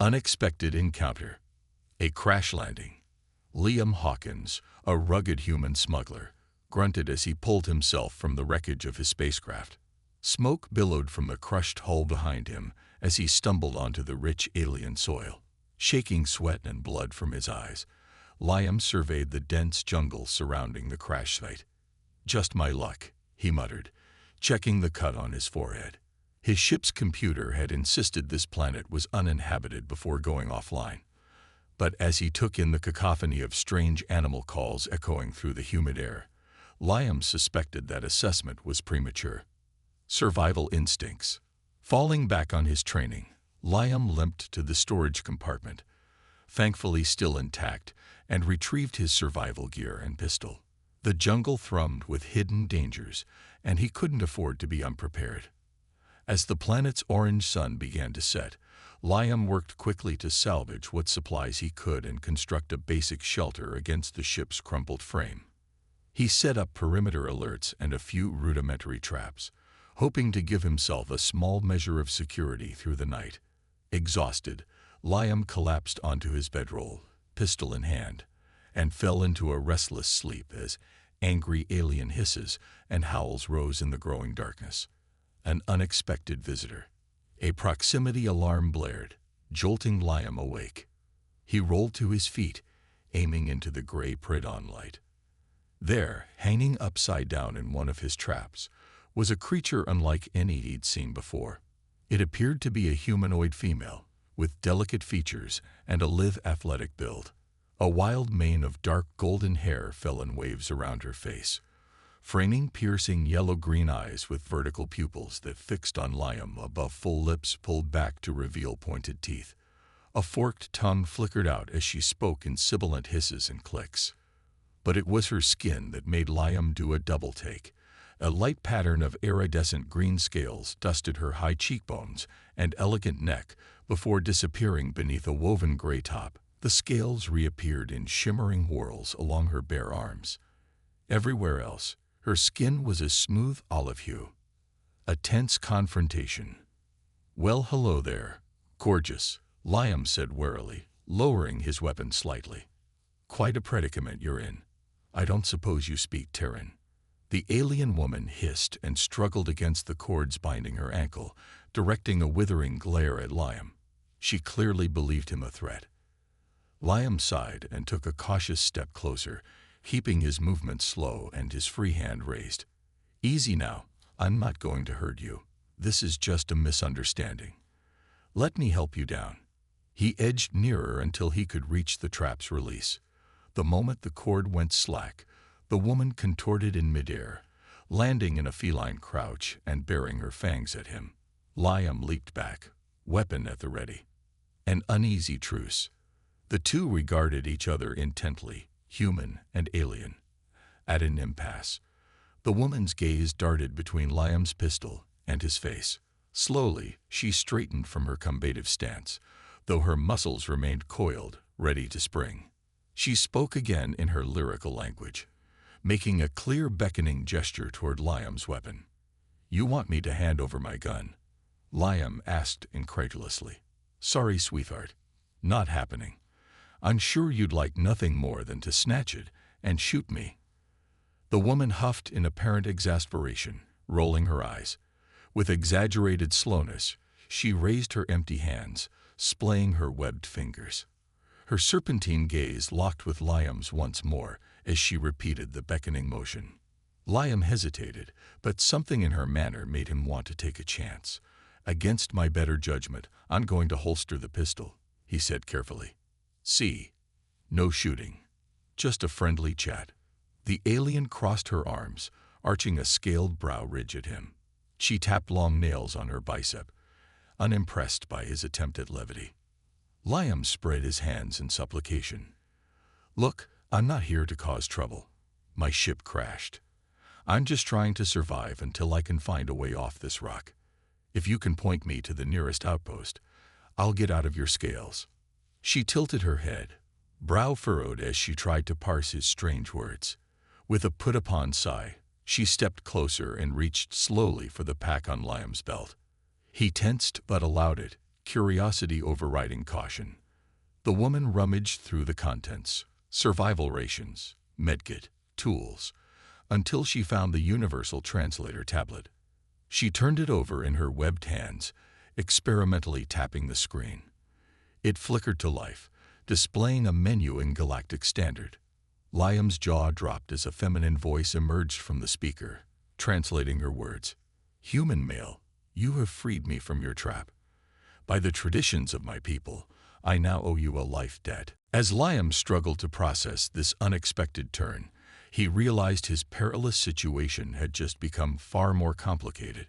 Unexpected encounter. A crash landing. Liam Hawkins, a rugged human smuggler, grunted as he pulled himself from the wreckage of his spacecraft. Smoke billowed from the crushed hull behind him as he stumbled onto the rich alien soil. Shaking sweat and blood from his eyes, Liam surveyed the dense jungle surrounding the crash site. "Just my luck," he muttered, checking the cut on his forehead. His ship's computer had insisted this planet was uninhabited before going offline. But as he took in the cacophony of strange animal calls echoing through the humid air, Liam suspected that assessment was premature. Survival instincts. Falling back on his training, Liam limped to the storage compartment, thankfully still intact, and retrieved his survival gear and pistol. The jungle thrummed with hidden dangers, and he couldn't afford to be unprepared. As the planet's orange sun began to set, Liam worked quickly to salvage what supplies he could and construct a basic shelter against the ship's crumpled frame. He set up perimeter alerts and a few rudimentary traps, hoping to give himself a small measure of security through the night. Exhausted, Liam collapsed onto his bedroll, pistol in hand, and fell into a restless sleep as angry alien hisses and howls rose in the growing darkness. An unexpected visitor. A proximity alarm blared, jolting Liam awake. He rolled to his feet, aiming into the gray Pridon light. There, hanging upside down in one of his traps, was a creature unlike any he'd seen before. It appeared to be a humanoid female, with delicate features and a lithe athletic build. A wild mane of dark golden hair fell in waves around her face, framing piercing yellow-green eyes with vertical pupils that fixed on Liam above full lips pulled back to reveal pointed teeth. A forked tongue flickered out as she spoke in sibilant hisses and clicks. But it was her skin that made Liam do a double take. A light pattern of iridescent green scales dusted her high cheekbones and elegant neck before disappearing beneath a woven gray top. The scales reappeared in shimmering whorls along her bare arms. Everywhere else, her skin was a smooth olive hue. A tense confrontation. "Well, hello there, gorgeous," Liam said warily, lowering his weapon slightly. "Quite a predicament you're in. I don't suppose you speak Terran." The alien woman hissed and struggled against the cords binding her ankle, directing a withering glare at Liam. She clearly believed him a threat. Liam sighed and took a cautious step closer, keeping his movements slow and his free hand raised. "Easy now, I'm not going to hurt you. This is just a misunderstanding. Let me help you down." He edged nearer until he could reach the trap's release. The moment the cord went slack, the woman contorted in midair, landing in a feline crouch and baring her fangs at him. Liam leaped back, weapon at the ready. An uneasy truce. The two regarded each other intently, human and alien. At an impasse, the woman's gaze darted between Liam's pistol and his face. Slowly, she straightened from her combative stance, though her muscles remained coiled, ready to spring. She spoke again in her lyrical language, making a clear beckoning gesture toward Liam's weapon. "You want me to hand over my gun?" Liam asked incredulously. "Sorry, sweetheart. Not happening. I'm sure you'd like nothing more than to snatch it and shoot me." The woman huffed in apparent exasperation, rolling her eyes. With exaggerated slowness, she raised her empty hands, splaying her webbed fingers. Her serpentine gaze locked with Liam's once more as she repeated the beckoning motion. Liam hesitated, but something in her manner made him want to take a chance. "Against my better judgment, I'm going to holster the pistol," he said carefully. "See, no shooting, just a friendly chat." The alien crossed her arms, arching a scaled brow ridge at him. She tapped long nails on her bicep, unimpressed by his attempt at levity. Liam spread his hands in supplication. "Look, I'm not here to cause trouble. My ship crashed. I'm just trying to survive until I can find a way off this rock. If you can point me to the nearest outpost, I'll get out of your scales." She tilted her head, brow furrowed as she tried to parse his strange words. With a put-upon sigh, she stepped closer and reached slowly for the pack on Liam's belt. He tensed but allowed it, curiosity overriding caution. The woman rummaged through the contents, survival rations, medkit, tools, until she found the universal translator tablet. She turned it over in her webbed hands, experimentally tapping the screen. It flickered to life, displaying a menu in Galactic Standard. Liam's jaw dropped as a feminine voice emerged from the speaker, translating her words. "Human male, you have freed me from your trap. By the traditions of my people, I now owe you a life debt." As Liam struggled to process this unexpected turn, he realized his perilous situation had just become far more complicated.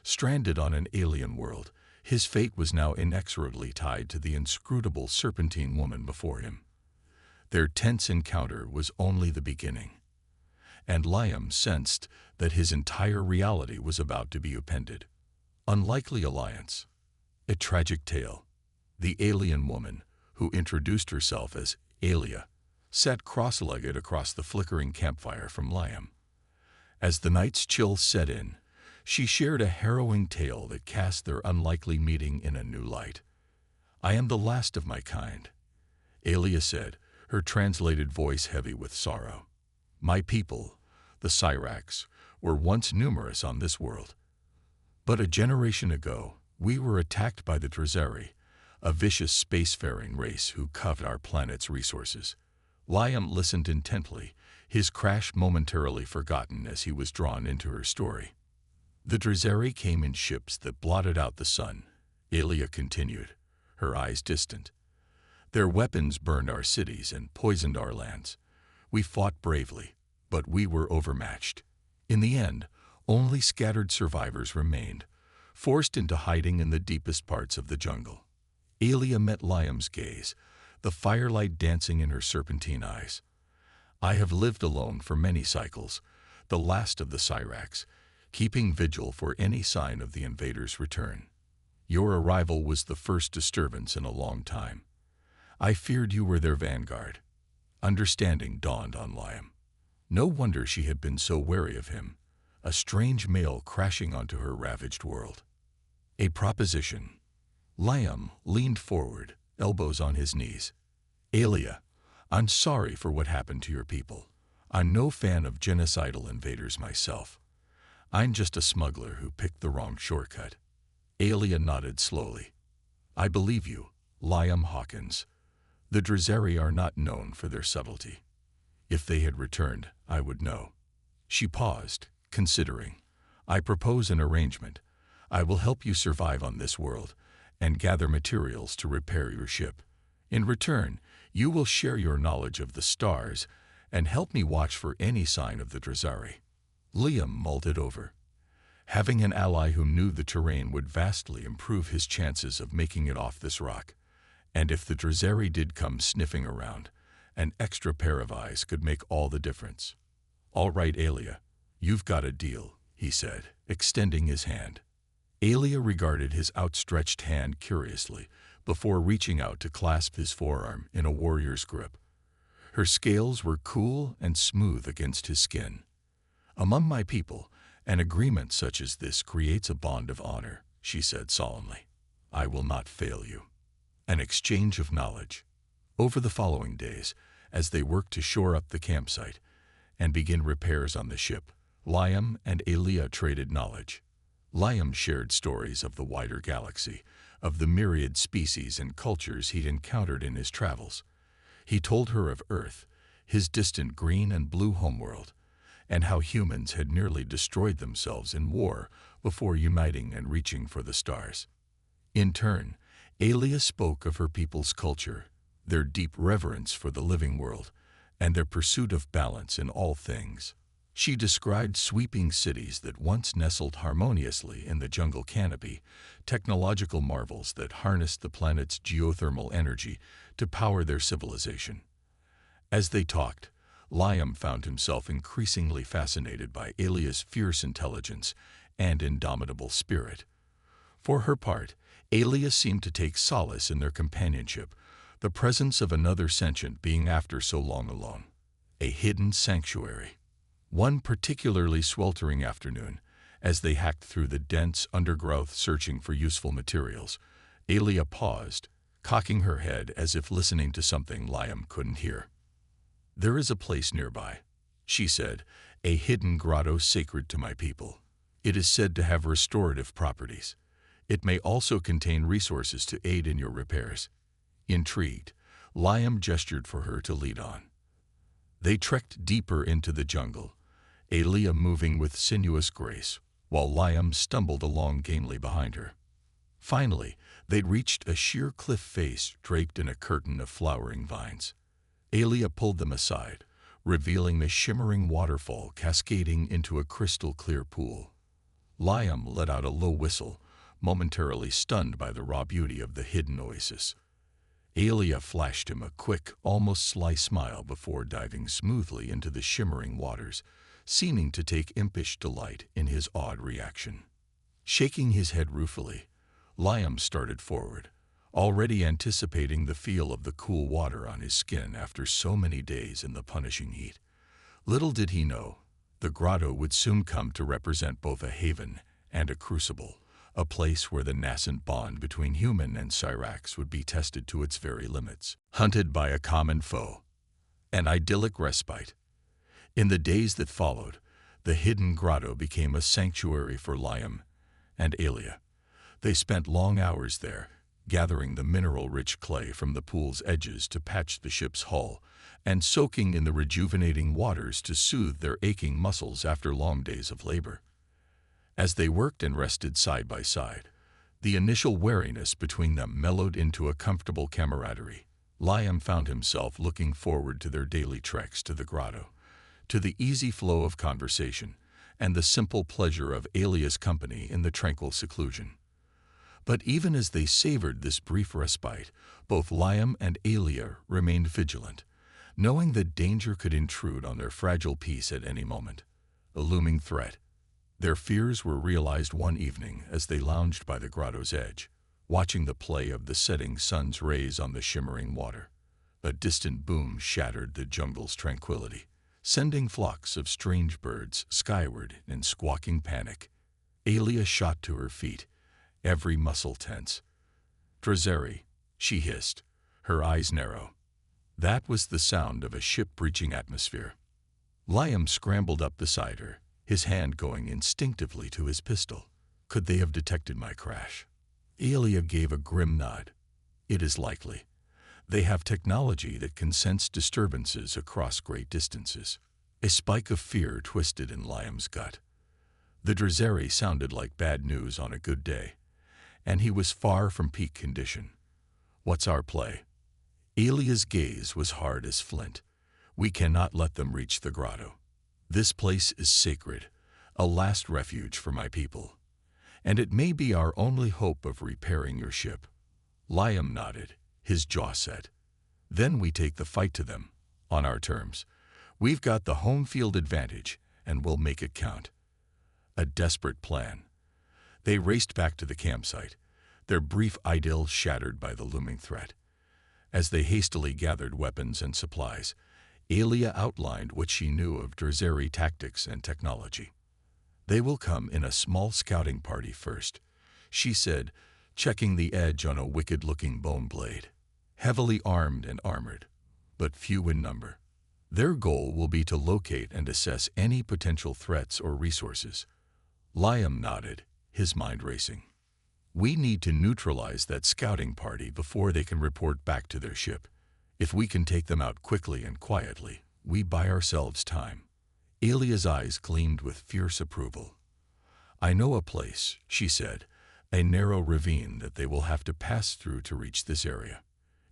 Stranded on an alien world, his fate was now inexorably tied to the inscrutable serpentine woman before him. Their tense encounter was only the beginning, and Liam sensed that his entire reality was about to be upended. Unlikely alliance. A tragic tale. The alien woman, who introduced herself as Alia, sat cross-legged across the flickering campfire from Liam. As the night's chill set in, she shared a harrowing tale that cast their unlikely meeting in a new light. "I am the last of my kind," Alia said, her translated voice heavy with sorrow. "My people, the Cyrax, were once numerous on this world. But a generation ago, we were attacked by the Drazeri, a vicious spacefaring race who coveted our planet's resources." Liam listened intently, his crash momentarily forgotten as he was drawn into her story. "The Drazeri came in ships that blotted out the sun," Alia continued, her eyes distant. "Their weapons burned our cities and poisoned our lands. We fought bravely, but we were overmatched. In the end, only scattered survivors remained, forced into hiding in the deepest parts of the jungle." Alia met Liam's gaze, the firelight dancing in her serpentine eyes. "I have lived alone for many cycles, the last of the Cyrax, keeping vigil for any sign of the invaders' return. Your arrival was the first disturbance in a long time. I feared you were their vanguard." Understanding dawned on Liam. No wonder she had been so wary of him, a strange male crashing onto her ravaged world. "A proposition." Liam leaned forward, elbows on his knees. "Alia, I'm sorry for what happened to your people. I'm no fan of genocidal invaders myself. I'm just a smuggler who picked the wrong shortcut." Alia nodded slowly. "I believe you, Liam Hawkins. The Drazeri are not known for their subtlety. If they had returned, I would know." She paused, considering. "I propose an arrangement. I will help you survive on this world and gather materials to repair your ship. In return, you will share your knowledge of the stars and help me watch for any sign of the Drazeri." Liam mulled it over. Having an ally who knew the terrain would vastly improve his chances of making it off this rock. And if the Drazeri did come sniffing around, an extra pair of eyes could make all the difference. "All right, Alia, you've got a deal," he said, extending his hand. Alia regarded his outstretched hand curiously before reaching out to clasp his forearm in a warrior's grip. Her scales were cool and smooth against his skin. "Among my people, an agreement such as this creates a bond of honor," she said solemnly. "I will not fail you." An exchange of knowledge. Over the following days, as they worked to shore up the campsite and begin repairs on the ship, Liam and Alia traded knowledge. Liam shared stories of the wider galaxy, of the myriad species and cultures he'd encountered in his travels. He told her of Earth, his distant green and blue homeworld, and how humans had nearly destroyed themselves in war before uniting and reaching for the stars. In turn, Alia spoke of her people's culture, their deep reverence for the living world, and their pursuit of balance in all things. She described sweeping cities that once nestled harmoniously in the jungle canopy, technological marvels that harnessed the planet's geothermal energy to power their civilization. As they talked, Liam found himself increasingly fascinated by Alia's fierce intelligence and indomitable spirit. For her part, Alia seemed to take solace in their companionship, the presence of another sentient being after so long alone. A hidden sanctuary. One particularly sweltering afternoon, as they hacked through the dense undergrowth searching for useful materials, Alia paused, cocking her head as if listening to something Liam couldn't hear. "There is a place nearby," she said, "a hidden grotto sacred to my people. It is said to have restorative properties. It may also contain resources to aid in your repairs." Intrigued, Liam gestured for her to lead on. They trekked deeper into the jungle, Alia moving with sinuous grace, while Liam stumbled along gamely behind her. Finally, they'd reached a sheer cliff face draped in a curtain of flowering vines. Alia pulled them aside, revealing the shimmering waterfall cascading into a crystal-clear pool. Liam let out a low whistle, momentarily stunned by the raw beauty of the hidden oasis. Alia flashed him a quick, almost sly smile before diving smoothly into the shimmering waters, seeming to take impish delight in his odd reaction. Shaking his head ruefully, Liam started forward, already anticipating the feel of the cool water on his skin after so many days in the punishing heat. Little did he know, the grotto would soon come to represent both a haven and a crucible, a place where the nascent bond between human and Cyrax would be tested to its very limits. Hunted by a common foe. An idyllic respite. In the days that followed, the hidden grotto became a sanctuary for Liam and Alia. They spent long hours there, gathering the mineral-rich clay from the pool's edges to patch the ship's hull, and soaking in the rejuvenating waters to soothe their aching muscles after long days of labor. As they worked and rested side by side, the initial wariness between them mellowed into a comfortable camaraderie. Liam found himself looking forward to their daily treks to the grotto, to the easy flow of conversation, and the simple pleasure of Alia's company in the tranquil seclusion. But even as they savored this brief respite, both Liam and Alia remained vigilant, knowing that danger could intrude on their fragile peace at any moment. A looming threat. Their fears were realized one evening as they lounged by the grotto's edge, watching the play of the setting sun's rays on the shimmering water. A distant boom shattered the jungle's tranquility, sending flocks of strange birds skyward in squawking panic. Alia shot to her feet, every muscle tense. "Drazeri," she hissed, her eyes narrow. That was the sound of a ship breaching atmosphere. Liam scrambled up beside her, his hand going instinctively to his pistol. "Could they have detected my crash?" Alia gave a grim nod. "It is likely. They have technology that can sense disturbances across great distances." A spike of fear twisted in Liam's gut. The Drazeri sounded like bad news on a good day, and he was far from peak condition. "What's our play?" Alia's gaze was hard as flint. "We cannot let them reach the grotto. This place is sacred, a last refuge for my people, and it may be our only hope of repairing your ship." Liam nodded, his jaw set. "Then we take the fight to them, on our terms. We've got the home field advantage, and we'll make it count." A desperate plan. They raced back to the campsite, their brief idyll shattered by the looming threat. As they hastily gathered weapons and supplies, Alia outlined what she knew of Drazeri tactics and technology. "They will come in a small scouting party first," she said, checking the edge on a wicked-looking bone blade. "Heavily armed and armored, but few in number. Their goal will be to locate and assess any potential threats or resources." Liam nodded, his mind racing. "We need to neutralize that scouting party before they can report back to their ship. If we can take them out quickly and quietly, we buy ourselves time." Alia's eyes gleamed with fierce approval. "I know a place," she said, "a narrow ravine that they will have to pass through to reach this area.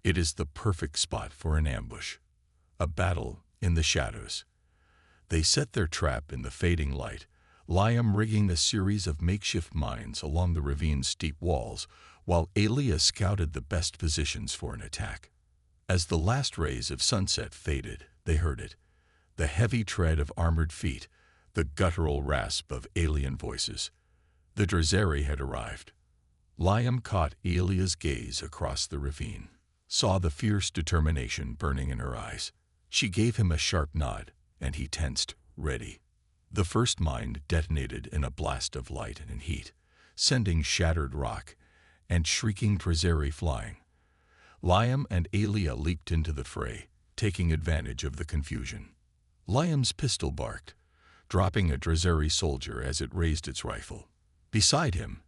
It is the perfect spot for an ambush. A battle in the shadows." They set their trap in the fading light, Liam rigging a series of makeshift mines along the ravine's steep walls, while Alia scouted the best positions for an attack. As the last rays of sunset faded, they heard it, the heavy tread of armored feet, the guttural rasp of alien voices. The Drazeri had arrived. Liam caught Alia's gaze across the ravine, saw the fierce determination burning in her eyes. She gave him a sharp nod, and he tensed, ready. The first mine detonated in a blast of light and heat, sending shattered rock and shrieking Trezeri flying. Liam and Aelia leaped into the fray, taking advantage of the confusion. Liam's pistol barked, dropping a Trezeri soldier as it raised its rifle. Beside him,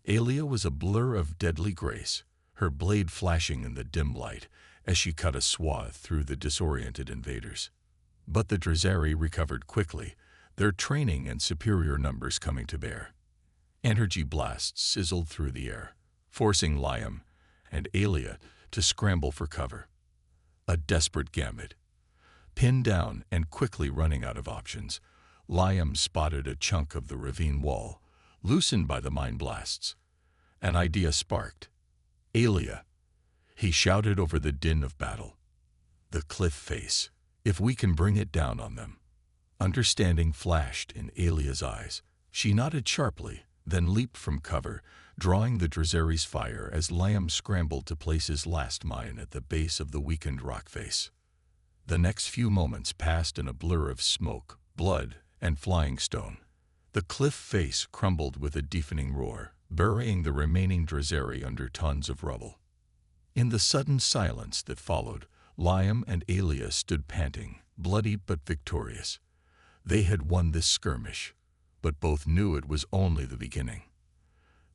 Aelia was a blur of deadly grace, her blade flashing in the dim light as she cut a swath through the disoriented invaders. But the Trezeri recovered quickly, their training and superior numbers coming to bear. Energy blasts sizzled through the air, forcing Liam and Aelia to scramble for cover. A desperate gambit. Pinned down and quickly running out of options, Liam spotted a chunk of the ravine wall, loosened by the mine blasts. An idea sparked. "Aelia," he shouted over the din of battle. "The cliff face, if we can bring it down on them." Understanding flashed in Aelia's eyes. She nodded sharply, then leaped from cover, drawing the Trezeri's fire as Liam scrambled to place his last mine at the base of the weakened rock face. The next few moments passed in a blur of smoke, blood, and flying stone. The cliff face crumbled with a deafening roar, burying the remaining Trezeri under tons of rubble. In the sudden silence that followed, Liam and Aelia stood panting, bloody but victorious. They had won this skirmish, but both knew it was only the beginning.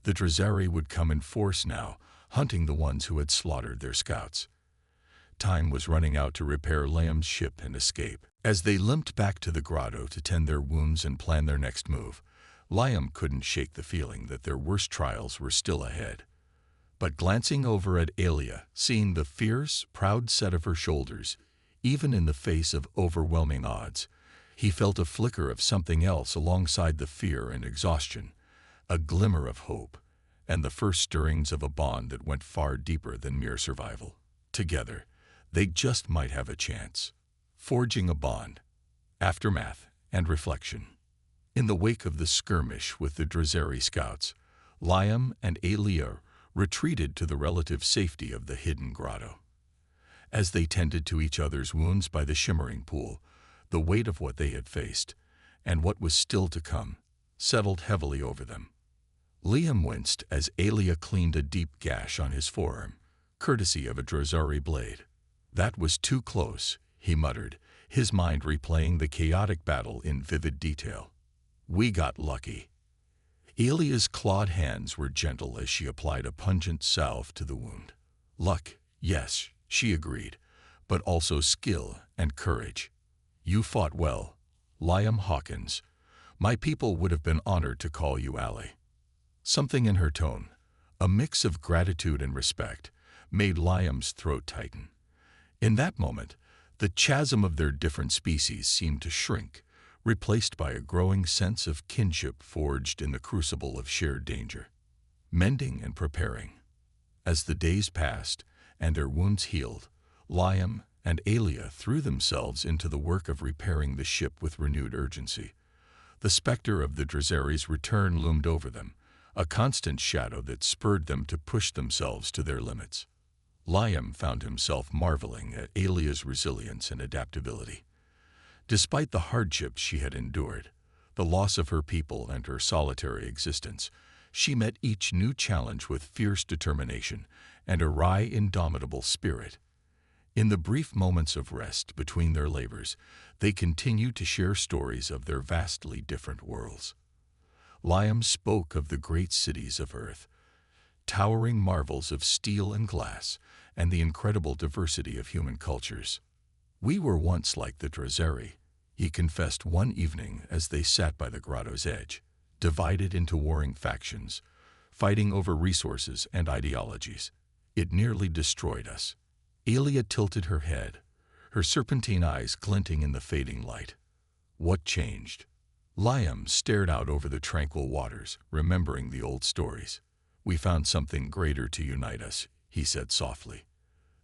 The Trezeri would come in force now, hunting the ones who had slaughtered their scouts. Time was running out to repair Liam's ship and escape. As they limped back to the grotto to tend their wounds and plan their next move, Liam couldn't shake the feeling that their worst trials were still ahead. But glancing over at Aelia, seeing the fierce, proud set of her shoulders, even in the face of overwhelming odds, he felt a flicker of something else alongside the fear and exhaustion, a glimmer of hope, and the first stirrings of a bond that went far deeper than mere survival. Together, they just might have a chance. Forging a bond, aftermath, and reflection. In the wake of the skirmish with the Trezeri scouts, Liam and Aelia retreated to the relative safety of the hidden grotto. As they tended to each other's wounds by the shimmering pool, the weight of what they had faced, and what was still to come, settled heavily over them. Liam winced as Aelia cleaned a deep gash on his forearm, courtesy of a Trezeri blade. "That was too close," he muttered, his mind replaying the chaotic battle in vivid detail. "We got lucky." Aelia's clawed hands were gentle as she applied a pungent salve to the wound. "Luck, yes," she agreed, "but also skill and courage. You fought well, Liam Hawkins. My people would have been honored to call you ally." Something in her tone, a mix of gratitude and respect, made Liam's throat tighten. In that moment, the chasm of their different species seemed to shrink, replaced by a growing sense of kinship forged in the crucible of shared danger. Mending and preparing. As the days passed and their wounds healed, Liam and Aelia threw themselves into the work of repairing the ship with renewed urgency. The specter of the Trezeri's return loomed over them, a constant shadow that spurred them to push themselves to their limits. Liam found himself marveling at Aelia's resilience and adaptability. Despite the hardships she had endured, the loss of her people and her solitary existence, she met each new challenge with fierce determination and a wry, indomitable spirit. In the brief moments of rest between their labors, they continued to share stories of their vastly different worlds. Liam spoke of the great cities of Earth, towering marvels of steel and glass, and the incredible diversity of human cultures. "We were once like the Trezeri," he confessed one evening as they sat by the grotto's edge, divided into warring factions, fighting over resources and ideologies. "It nearly destroyed us." Aelia tilted her head, her serpentine eyes glinting in the fading light. "What changed?" Liam stared out over the tranquil waters, remembering the old stories. "We found something greater to unite us," he said softly.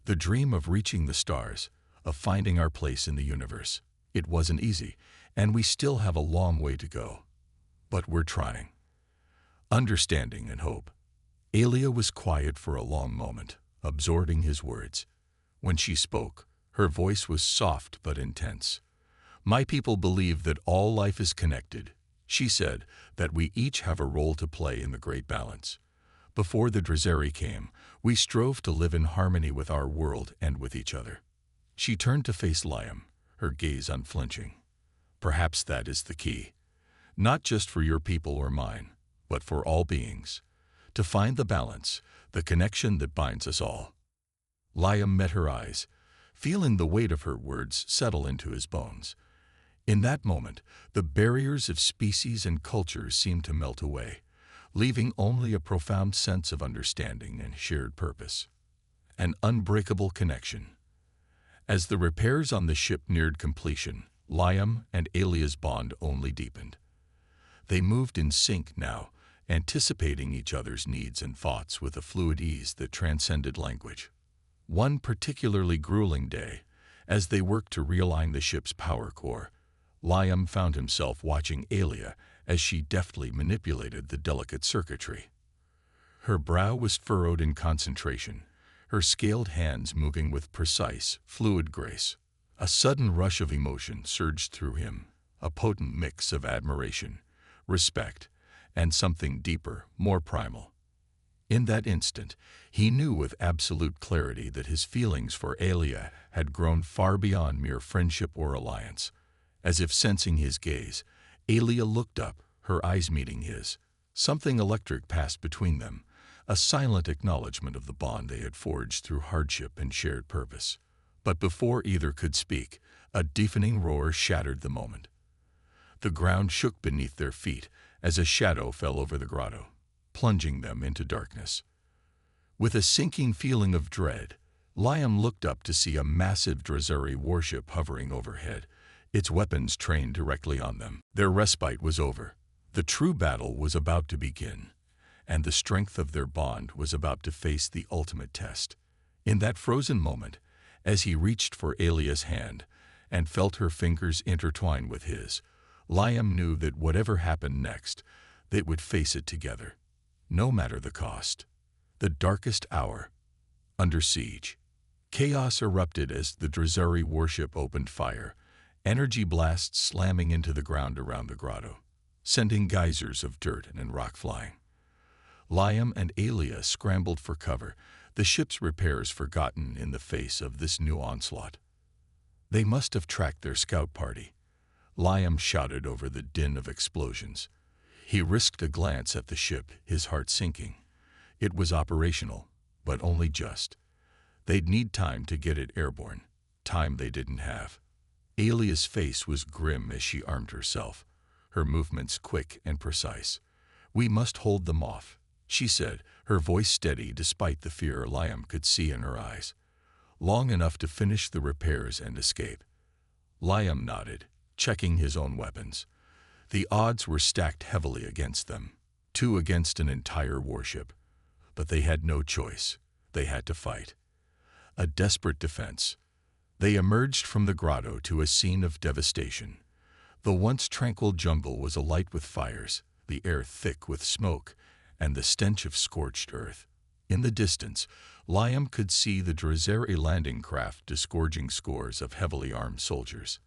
"The dream of reaching the stars, of finding our place in the universe. It wasn't easy, and we still have a long way to go. But we're trying." Understanding and hope. Aelia was quiet for a long moment, absorbing his words. When she spoke, her voice was soft but intense. "My people believe that all life is connected," she said, "that we each have a role to play in the great balance. Before the Drezeri came, we strove to live in harmony with our world and with each other. She turned to face Liam, her gaze unflinching. Perhaps that is the key. Not just for your people or mine, but for all beings. To find the balance, the connection that binds us all. Liam met her eyes, feeling the weight of her words settle into his bones. In that moment, the barriers of species and cultures seemed to melt away, leaving only a profound sense of understanding and shared purpose. An unbreakable connection. As the repairs on the ship neared completion, Liam and Alia's bond only deepened. They moved in sync now, anticipating each other's needs and thoughts with a fluid ease that transcended language. One particularly grueling day, as they worked to realign the ship's power core, Liam found himself watching Alia as she deftly manipulated the delicate circuitry. Her brow was furrowed in concentration, her scaled hands moving with precise, fluid grace. A sudden rush of emotion surged through him, a potent mix of admiration, respect, and something deeper, more primal. In that instant, he knew with absolute clarity that his feelings for Alia had grown far beyond mere friendship or alliance. As if sensing his gaze, Alia looked up, her eyes meeting his. Something electric passed between them, a silent acknowledgement of the bond they had forged through hardship and shared purpose. But before either could speak, a deafening roar shattered the moment. The ground shook beneath their feet as a shadow fell over the grotto, plunging them into darkness. With a sinking feeling of dread, Liam looked up to see a massive Drezeri warship hovering overhead, its weapons trained directly on them. Their respite was over. The true battle was about to begin, and the strength of their bond was about to face the ultimate test. In that frozen moment, as he reached for Alia's hand and felt her fingers intertwine with his, Liam knew that whatever happened next, they would face it together, no matter the cost. The darkest hour. Under siege. Chaos erupted as the Drezeri warship opened fire, energy blasts slamming into the ground around the grotto, sending geysers of dirt and rock flying. Liam and Alia scrambled for cover, the ship's repairs forgotten in the face of this new onslaught. They must have tracked their scout party. Liam shouted over the din of explosions. He risked a glance at the ship, his heart sinking. It was operational, but only just. They'd need time to get it airborne, time they didn't have. Alia's face was grim as she armed herself, her movements quick and precise. "We must hold them off," she said, her voice steady despite the fear Liam could see in her eyes. "Long enough to finish the repairs and escape." Liam nodded, checking his own weapons. The odds were stacked heavily against them, 2 against an entire warship. But they had no choice. They had to fight. A desperate defense. They emerged from the grotto to a scene of devastation. The once tranquil jungle was alight with fires, the air thick with smoke, and the stench of scorched earth. In the distance, Liam could see the Drezeri landing craft disgorging scores of heavily armed soldiers.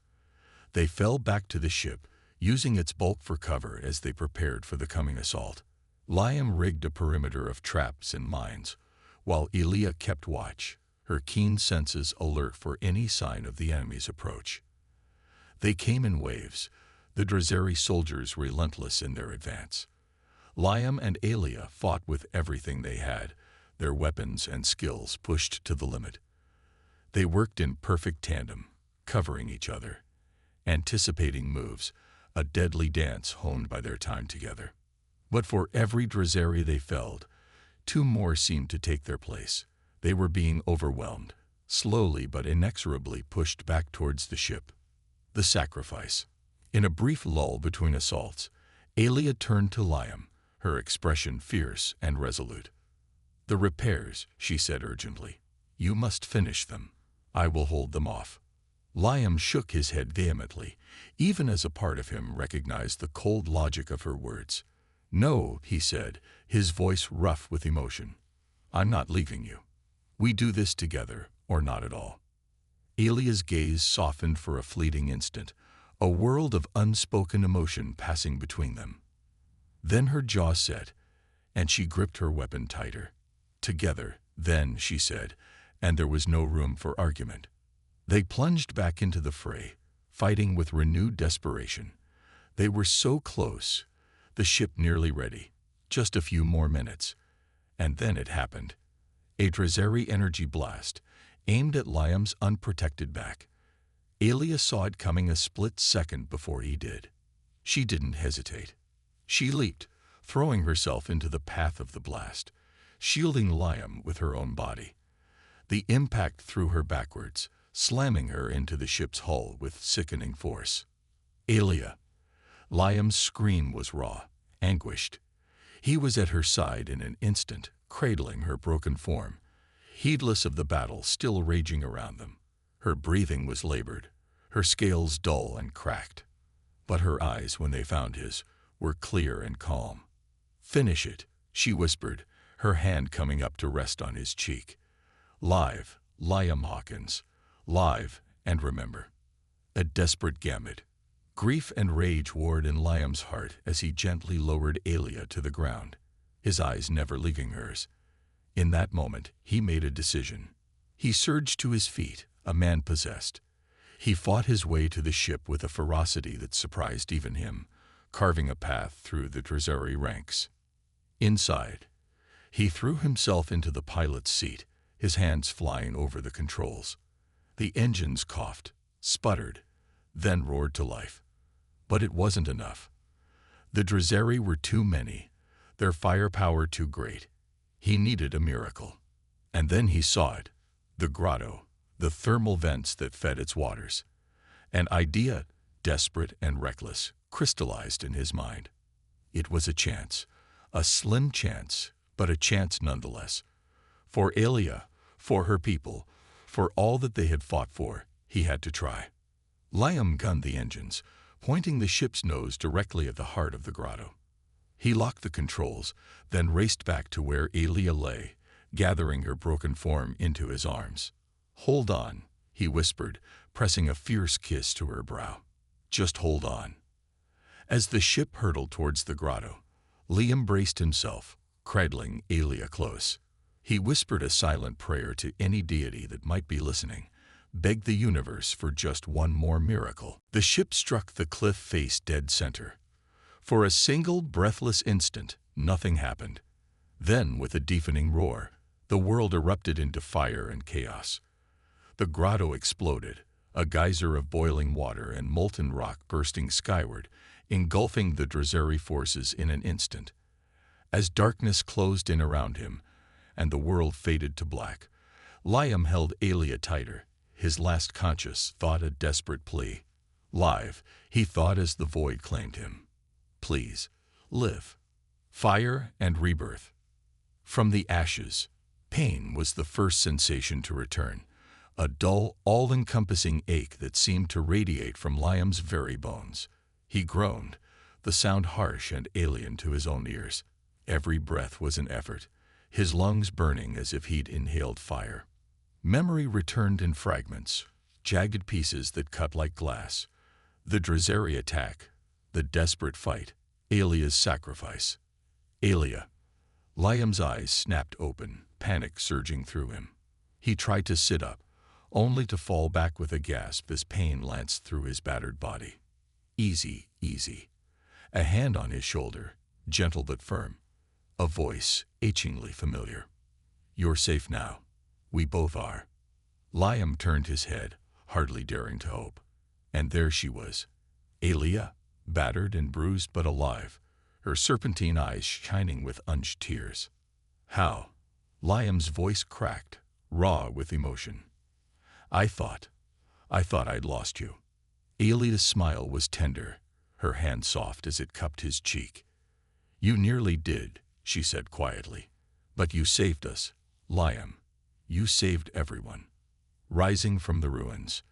They fell back to the ship, using its bulk for cover as they prepared for the coming assault. Liam rigged a perimeter of traps and mines, while Alia kept watch, her keen senses alert for any sign of the enemy's approach. They came in waves, the Drezeri soldiers relentless in their advance. Liam and Alia fought with everything they had, their weapons and skills pushed to the limit. They worked in perfect tandem, covering each other, anticipating moves, a deadly dance honed by their time together. But for every Drezeri they felled, 2 more seemed to take their place. They were being overwhelmed, slowly but inexorably pushed back towards the ship. The sacrifice. In a brief lull between assaults, Alia turned to Liam, her expression fierce and resolute. "The repairs," she said urgently. "You must finish them. I will hold them off." Liam shook his head vehemently, even as a part of him recognized the cold logic of her words. "No," he said, his voice rough with emotion. "I'm not leaving you. We do this together, or not at all." Alia's gaze softened for a fleeting instant, a world of unspoken emotion passing between them. Then her jaw set, and she gripped her weapon tighter. Together, then, she said, and there was no room for argument. They plunged back into the fray, fighting with renewed desperation. They were so close, the ship nearly ready. Just a few more minutes. And then it happened. A Drazeri energy blast, aimed at Liam's unprotected back. Aelia saw it coming a split second before he did. She didn't hesitate. She leaped, throwing herself into the path of the blast, shielding Liam with her own body. The impact threw her backwards, slamming her into the ship's hull with sickening force. Aelia. Liam's scream was raw, anguished. He was at her side in an instant, cradling her broken form, heedless of the battle still raging around them. Her breathing was labored, her scales dull and cracked. But her eyes, when they found his, were clear and calm. "Finish it," she whispered, her hand coming up to rest on his cheek. "Live, Liam Hawkins. Live, and remember." A desperate gambit. Grief and rage warred in Liam's heart as he gently lowered Aelia to the ground, his eyes never leaving hers. In that moment, he made a decision. He surged to his feet, a man possessed. He fought his way to the ship with a ferocity that surprised even him, carving a path through the Drazeri ranks. Inside, he threw himself into the pilot's seat, his hands flying over the controls. The engines coughed, sputtered, then roared to life. But it wasn't enough. The Drazeri were too many, their firepower too great. He needed a miracle. And then he saw it, the grotto, the thermal vents that fed its waters. An idea, desperate and reckless, crystallized in his mind. It was a chance, a slim chance, but a chance nonetheless. For Aelia, for her people, for all that they had fought for, he had to try. Liam gunned the engines, pointing the ship's nose directly at the heart of the grotto. He locked the controls, then raced back to where Aelia lay, gathering her broken form into his arms. "Hold on," he whispered, pressing a fierce kiss to her brow. "Just hold on." As the ship hurtled towards the grotto, Liam braced himself, cradling Aelia close. He whispered a silent prayer to any deity that might be listening, begged the universe for just one more miracle. The ship struck the cliff face dead center. For a single breathless instant, nothing happened. Then, with a deafening roar, the world erupted into fire and chaos. The grotto exploded, a geyser of boiling water and molten rock bursting skyward, engulfing the Drazeri forces in an instant. As darkness closed in around him, and the world faded to black, Liam held Aelia tighter, his last conscious thought a desperate plea. Live, he thought as the void claimed him. Please, live. Fire and rebirth. From the ashes, pain was the first sensation to return, a dull, all-encompassing ache that seemed to radiate from Liam's very bones. He groaned, the sound harsh and alien to his own ears. Every breath was an effort, his lungs burning as if he'd inhaled fire. Memory returned in fragments, jagged pieces that cut like glass. The Drazeri attack, the desperate fight, Aelia's sacrifice. Aelia. Liam's eyes snapped open, panic surging through him. He tried to sit up, only to fall back with a gasp as pain lanced through his battered body. Easy, easy. A hand on his shoulder, gentle but firm. A voice, achingly familiar. "You're safe now. We both are." Liam turned his head, hardly daring to hope. And there she was. Aelia, battered and bruised but alive, her serpentine eyes shining with unshed tears. "How?" Liam's voice cracked, raw with emotion. I thought I'd lost you." Aelia's smile was tender, her hand soft as it cupped his cheek. "You nearly did," she said quietly. "But you saved us, Liam. You saved everyone." Rising from the ruins,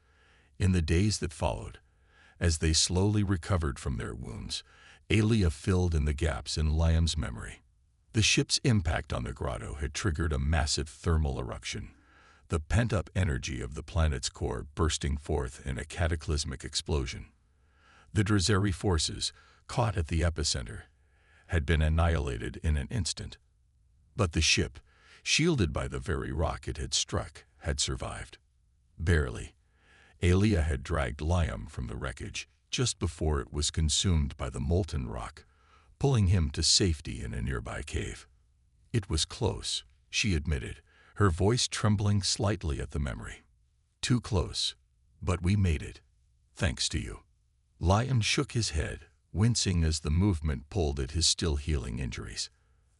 in the days that followed, as they slowly recovered from their wounds, Aelia filled in the gaps in Liam's memory. The ship's impact on the grotto had triggered a massive thermal eruption, the pent-up energy of the planet's core bursting forth in a cataclysmic explosion. The Drazeri forces, caught at the epicenter, had been annihilated in an instant. But the ship, shielded by the very rock it had struck, had survived. Barely. Aelia had dragged Liam from the wreckage just before it was consumed by the molten rock, pulling him to safety in a nearby cave. It was close, she admitted, her voice trembling slightly at the memory. Too close, but we made it, thanks to you. Liam shook his head, wincing as the movement pulled at his still healing injuries.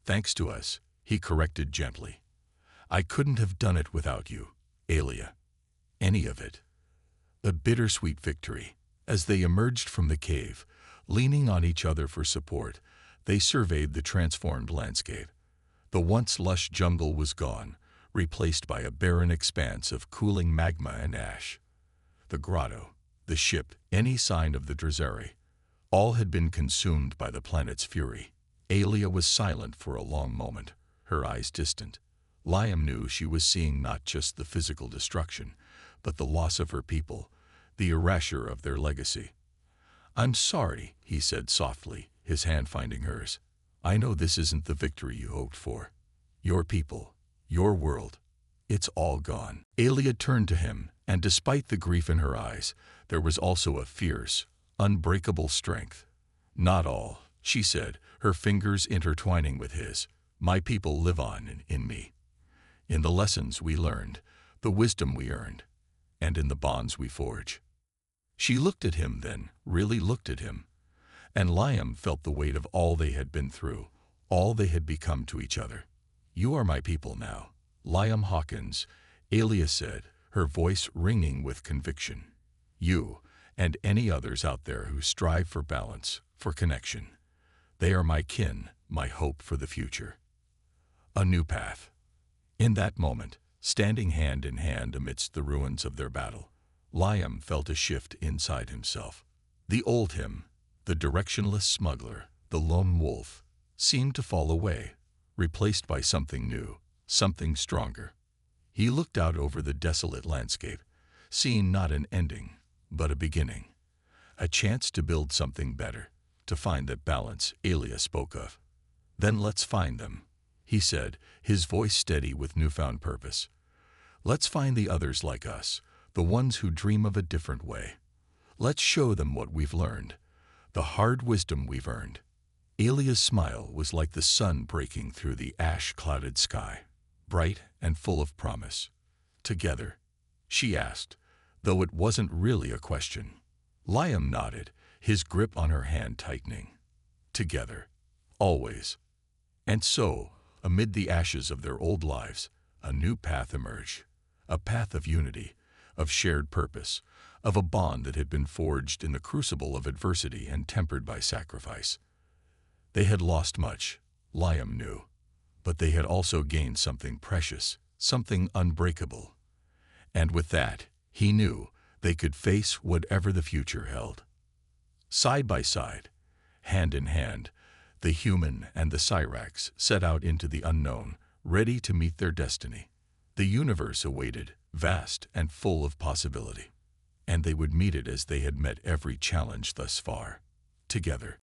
Thanks to us, he corrected gently. I couldn't have done it without you, Aelia. Any of it. A bittersweet victory. As they emerged from the cave, leaning on each other for support, they surveyed the transformed landscape. The once lush jungle was gone, replaced by a barren expanse of cooling magma and ash. The grotto, the ship, any sign of the Drezeri, all had been consumed by the planet's fury. Aelia was silent for a long moment, her eyes distant. Liam knew she was seeing not just the physical destruction, but the loss of her people, the erasure of their legacy. I'm sorry, he said softly, his hand finding hers. I know this isn't the victory you hoped for. Your people, your world, it's all gone. Aelia turned to him, and despite the grief in her eyes, there was also a fierce, unbreakable strength. Not all, she said, her fingers intertwining with his. My people live on in me. In the lessons we learned, the wisdom we earned, and in the bonds we forge. She looked at him then, really looked at him. And Liam felt the weight of all they had been through, all they had become to each other. You are my people now, Liam Hawkins, Aelia said, her voice ringing with conviction. You, and any others out there who strive for balance, for connection. They are my kin, my hope for the future. A new path. In that moment, standing hand in hand amidst the ruins of their battle, Liam felt a shift inside himself. The old him, the directionless smuggler, the lone wolf, seemed to fall away, replaced by something new, something stronger. He looked out over the desolate landscape, seeing not an ending, but a beginning. A chance to build something better, to find that balance Aelia spoke of. Then let's find them, he said, his voice steady with newfound purpose. Let's find the others like us, the ones who dream of a different way. Let's show them what we've learned, the hard wisdom we've earned. Aelia's smile was like the sun breaking through the ash-clouded sky, bright and full of promise. Together, she asked, though it wasn't really a question. Liam nodded, his grip on her hand tightening. Together, always. And so, amid the ashes of their old lives, a new path emerged, a path of unity, of shared purpose, of a bond that had been forged in the crucible of adversity and tempered by sacrifice. They had lost much, Liam knew, but they had also gained something precious, something unbreakable. And with that, he knew, they could face whatever the future held. Side by side, hand in hand, the human and the Cyrax set out into the unknown, ready to meet their destiny. The universe awaited, vast and full of possibility. And they would meet it as they had met every challenge thus far, together.